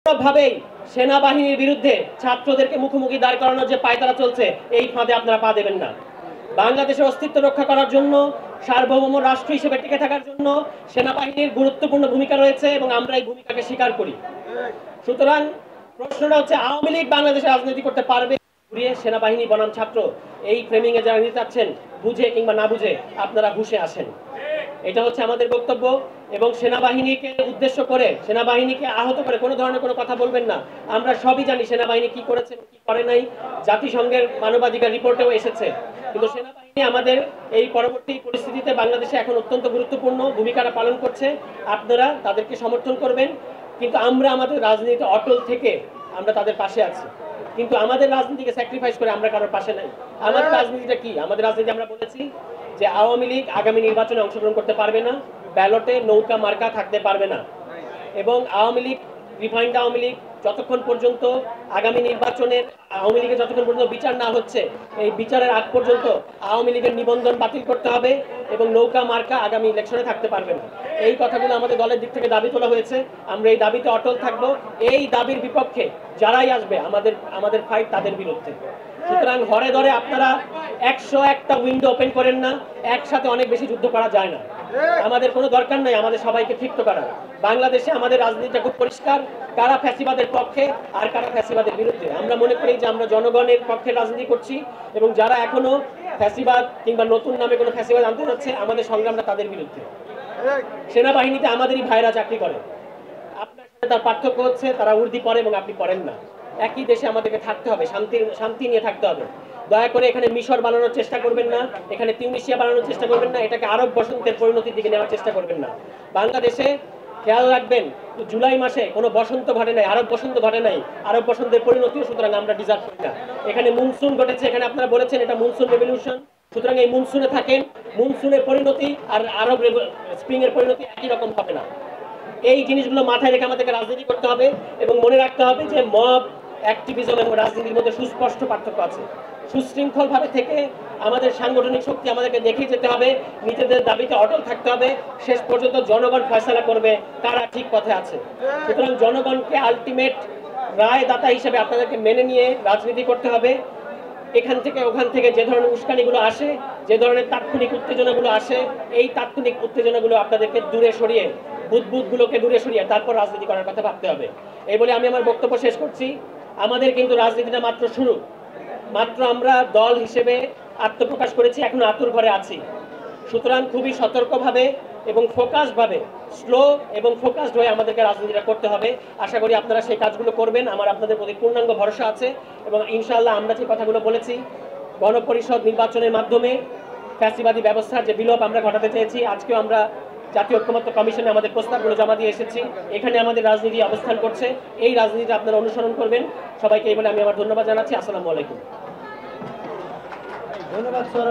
কোনোভাবেই সেনাবাহিনীর বিরুদ্ধে ছাত্রদেরকে মুখোমুখি দাঁড় করানোর যে পায়তারা চলছে এই ফাঁদে আপনারা পা দেবেন না। বাংলাদেশের অস্তিত্ব রক্ষা করার জন্য, সার্বভৌম রাষ্ট্র হিসেবে টিকে থাকার জন্য সেনাবাহিনীর গুরুত্বপূর্ণ ভূমিকা রয়েছে এবং আমরা এই ভূমিকাকে স্বীকার করি। সুতরাং প্রশ্নটা হচ্ছে, আওয়ামী লীগ বাংলাদেশে রাজনীতি করতে পারবে? সেনাবাহিনী বনাম ছাত্র, এই ফ্রেমিং এ যারা নিতে চাচ্ছেন, বুঝে কিংবা না বুঝে আপনারা ঘুষে আসেন। এটা হচ্ছে আমাদের বক্তব্য। এবং সেনাবাহিনীকে উদ্দেশ্য করে, সেনাবাহিনীকে আহত করে কোনো ধরনের কোনো কথা বলবেন না। আমরা সবই জানি সেনাবাহিনী কি করেছে কি করে নাই, জাতিসংঘের মানবাধিকার রিপোর্টেও এসেছে। কিন্তু সেনাবাহিনী আমাদের এই পরবর্তী পরিস্থিতিতে বাংলাদেশে এখন অত্যন্ত গুরুত্বপূর্ণ ভূমিকাটা পালন করছে। আপনারা তাদেরকে সমর্থন করবেন, কিন্তু আমরা আমাদের রাজনীতিতে অটল থেকে আমরা তাদের পাশে আছি। কিন্তু আমাদের রাজনীতিকে স্যাক্রিফাইস করে আমরা কারোর পাশে নাই। আমাদের রাজনীতিটা কি? আমাদের রাজনীতি আমরা বলেছি যে আওয়ামী লীগ আগামী নির্বাচনে অংশগ্রহণ করতে পারবে না, ব্যালটে নৌকা মার্কা থাকতে পারবে না। এবং আওয়ামী লীগ, রিফাইন্ড আওয়ামী লীগ যতক্ষণ পর্যন্ত আগামী নির্বাচনের আওয়ামী লীগের যতক্ষণ পর্যন্ত বিচার না হচ্ছে, এই বিচারের আগ পর্যন্ত আওয়ামী লীগের নিবন্ধন বাতিল করতে হবে এবং নৌকা মার্কা আগামী ইলেকশনে থাকতে পারবে না। এই কথাগুলো আমাদের দলের দিক থেকে দাবি তোলা হয়েছে। আমরা এই দাবিতে অটল থাকবো। এই দাবির বিপক্ষে যারাই আসবে, আমাদের ফাইট তাদের বিরুদ্ধে। সুতরাং ঘরে ধরে আপনারা 101টা উইন্ডো ওপেন করেন না। একসাথে অনেক বেশি যুদ্ধ করা যায় না। আমাদের কোনো দরকার নাই আমাদের সবাইকে ক্ষিপ্ত করার। বাংলাদেশে আমাদের রাজনীতিটা খুব পরিষ্কার, কারা ফ্যাসিবাদের পক্ষে আর কারা ফ্যাসিবাদের বিরুদ্ধে। আমরা মনে করি যে আমরা জনগণের পক্ষে রাজনীতি করছি এবং যারা এখনো ফ্যাসিবাদ কিংবা নতুন নামে কোনো ফ্যাসিবাদ আনতে যাচ্ছে, আমাদের সংগ্রামটা তাদের বিরুদ্ধে। সেনাবাহিনীতে আমাদেরই ভাইরা চাকরি করে। আপনার সাথে তার পার্থক্য হচ্ছে তারা উর্দি পড়ে এবং আপনি পড়েন না। একই দেশে আমাদেরকে থাকতে হবে, শান্তি নিয়ে থাকতে হবে। দয়া করে এখানে মিশর বানানোর চেষ্টা করবেন না, এখানে তিউনিসিয়া বানানোর চেষ্টা করবেন না, এটাকে আরব বসন্তের পরিণতির দিকে নেওয়ার চেষ্টা করবেন না। বাংলাদেশে খেয়াল রাখবেন, জুলাই মাসে কোনো বসন্ত ঘটে নাই, আরব বসন্ত ঘটে নাই। আরব বসন্তের পরিণতিও সুতরাং আমরা ডিজার্ভ করি না। এখানে মনসুন ঘটেছে, এখানে আপনারা বলেছেন এটা মনসুন রেভলিউশন। সুতরাং এই মনসুনে থাকেন, মনসুনের পরিণতি আর আরব স্প্রিং এর পরিণতি একই রকম হবে না। এই জিনিসগুলো মাথায় রেখে আমাদেরকে রাজনীতি করতে হবে এবং মনে রাখতে হবে যে মব অ্যাক্টিভিজম এবং রাজনীতির মধ্যে সুস্পষ্ট পার্থক্য আছে। সুশৃঙ্খলভাবে থেকে আমাদের সাংগঠনিক শক্তি আমাদেরকে দেখিয়ে যেতে হবে, নিজেদের দাবিতে অটল থাকতে হবে। শেষ পর্যন্ত জনগণ ফয়সালা করবে কারা ঠিক পথে আছে। সুতরাং জনগণকে আলটিমেট রায়দাতা হিসেবে আপনাদেরকে মেনে নিয়ে রাজনীতি করতে হবে। এখান থেকে ওখান থেকে যে ধরনের উস্কানিগুলো আসে, যে ধরনের তাৎক্ষণিক উত্তেজনাগুলো আসে, এই তাৎক্ষণিক উত্তেজনাগুলো আপনাদেরকে দূরে সরিয়ে, বুদবুদগুলোকে দূরে সরিয়ে তারপর রাজনীতি করার কথা ভাবতে হবে। এই বলে আমি আমার বক্তব্য শেষ করছি। আমাদের কিন্তু রাজনীতিটা মাত্র শুরু। মাত্র আমরা দল হিসেবে আত্মপ্রকাশ করেছি, এখন আতুর ঘরে আছি। সুতরাং খুবই সতর্কভাবে এবং ফোকাসডভাবে, স্লো এবং ফোকাসড হয়ে আমাদেরকে রাজনীতিটা করতে হবে। আশা করি আপনারা সেই কাজগুলো করবেন। আমার আপনাদের প্রতি পূর্ণাঙ্গ ভরসা আছে এবং ইনশাআল্লাহ আমরা যে কথাগুলো বলেছি, গণপরিষদ নির্বাচনের মাধ্যমে ফ্যাসিবাদী ব্যবস্থার যে বিলোপ আমরা ঘটাতে চেয়েছি, আজকেও আমরা জাতীয় ঐক্যমত্য কমিশনে আমাদের প্রস্তাবগুলো জমা দিয়ে এসেছি। এখানে আমাদের রাজনীতি অবস্থান করছে। এই রাজনীতিটা আপনারা অনুসরণ করবেন। সবাইকে এই বলে আমি আমার ধন্যবাদ জানাচ্ছি। আসসালামু আলাইকুম। ধন্যবাদ স্যার।